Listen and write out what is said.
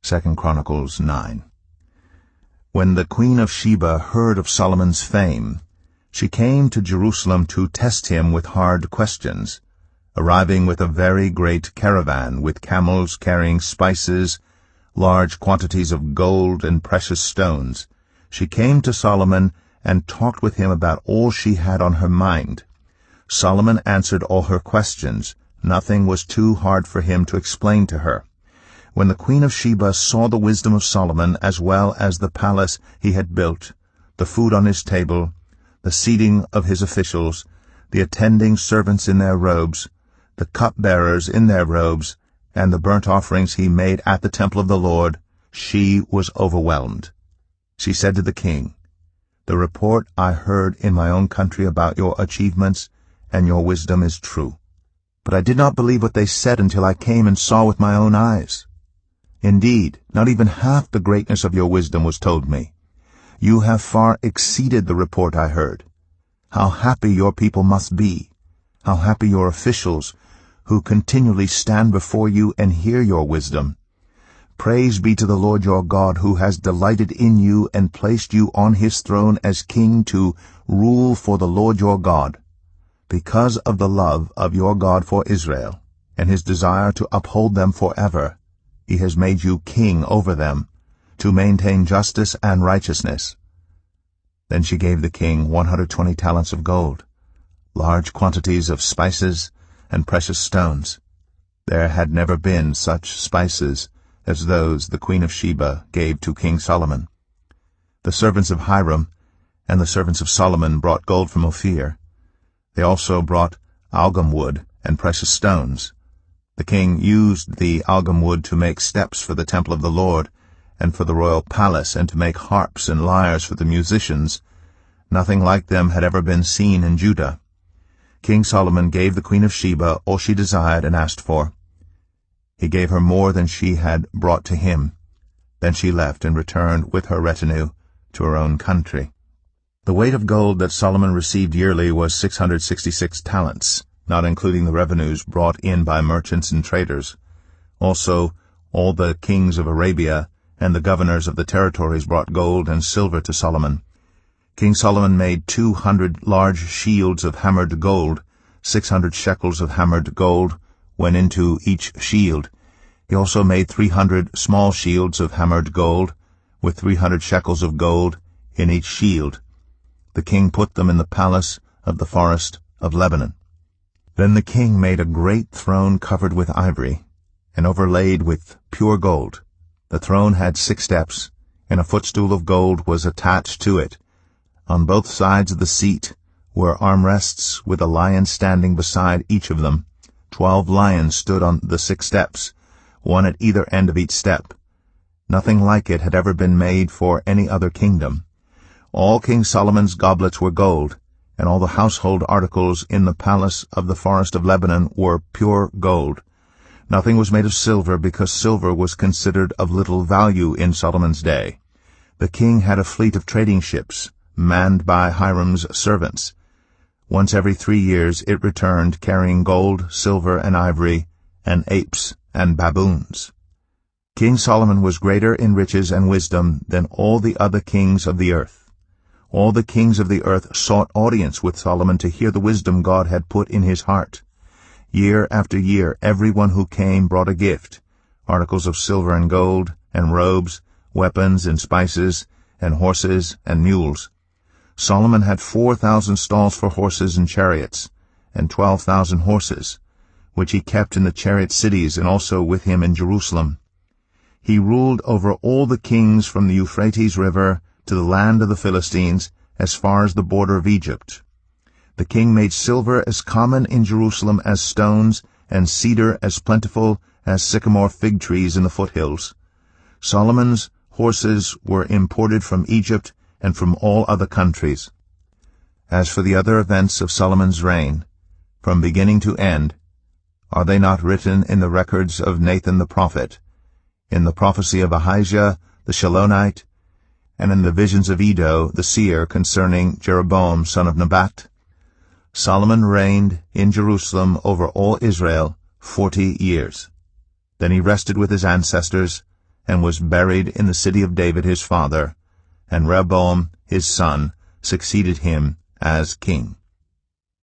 2 Chronicles 9. When the queen of Sheba heard of Solomon's fame, she came to Jerusalem to test him with hard questions, arriving with a very great caravan with camels carrying spices, large quantities of gold and precious stones. She came to Solomon and talked with him about all she had on her mind. Solomon answered all her questions. Nothing was too hard for him to explain to her. When the queen of Sheba saw the wisdom of Solomon, as well as the palace he had built, the food on his table, the seating of his officials, the attending servants in their robes, the cupbearers in their robes, and the burnt offerings he made at the temple of the Lord, she was overwhelmed. She said to the king, "The report I heard in my own country about your achievements and your wisdom is true. But I did not believe what they said until I came and saw with my own eyes. Indeed, not even half the greatness of your wisdom was told me. You have far exceeded the report I heard. How happy your people must be! How happy your officials, who continually stand before you and hear your wisdom. Praise be to the Lord your God, who has delighted in you and placed you on his throne as king to rule for the Lord your God. Because of the love of your God for Israel, and his desire to uphold them forever, he has made you king over them, to maintain justice and righteousness." Then she gave the king 120 talents of gold, large quantities of spices, and precious stones. There had never been such spices as those the queen of Sheba gave to King Solomon. The servants of Hiram and the servants of Solomon brought gold from Ophir. They also brought algum wood and precious stones. The king used the algum wood to make steps for the temple of the Lord and for the royal palace, and to make harps and lyres for the musicians. Nothing like them had ever been seen in Judah. King Solomon gave the queen of Sheba all she desired and asked for. He gave her more than she had brought to him. Then she left and returned with her retinue to her own country. The weight of gold that Solomon received yearly was 666 talents, not including the revenues brought in by merchants and traders. Also, all the kings of Arabia and the governors of the territories brought gold and silver to Solomon. King Solomon made 200 large shields of hammered gold. 600 shekels of hammered gold went into each shield. He also made 300 small shields of hammered gold, with 300 shekels of gold in each shield. The king put them in the palace of the forest of Lebanon. Then the king made a great throne covered with ivory, and overlaid with pure gold. The throne had 6 steps, and a footstool of gold was attached to it. On both sides of the seat were armrests with a lion standing beside each of them. 12 lions stood on the 6 steps, one at either end of each step. Nothing like it had ever been made for any other kingdom. All King Solomon's goblets were gold, and all the household articles in the palace of the forest of Lebanon were pure gold. Nothing was made of silver, because silver was considered of little value in Solomon's day. The king had a fleet of trading ships, manned by Hiram's servants. Once every 3 years it returned, carrying gold, silver, and ivory, and apes and baboons. King Solomon was greater in riches and wisdom than all the other kings of the earth. All the kings of the earth sought audience with Solomon to hear the wisdom God had put in his heart. Year after year everyone who came brought a gift, articles of silver and gold, and robes, weapons and spices, and horses and mules. Solomon had 4,000 stalls for horses and chariots, and 12,000 horses, which he kept in the chariot cities and also with him in Jerusalem. He ruled over all the kings from the Euphrates River to the land of the Philistines, as far as the border of Egypt. The king made silver as common in Jerusalem as stones, and cedar as plentiful as sycamore fig trees in the foothills. Solomon's horses were imported from Egypt and from all other countries. As for the other events of Solomon's reign, from beginning to end, are they not written in the records of Nathan the prophet, in the prophecy of Ahijah the Shilonite, and in the visions of Iddo the seer concerning Jeroboam son of Nebat? Solomon reigned in Jerusalem over all Israel 40 years. Then he rested with his ancestors, and was buried in the city of David his father, and Rehoboam his son succeeded him as king.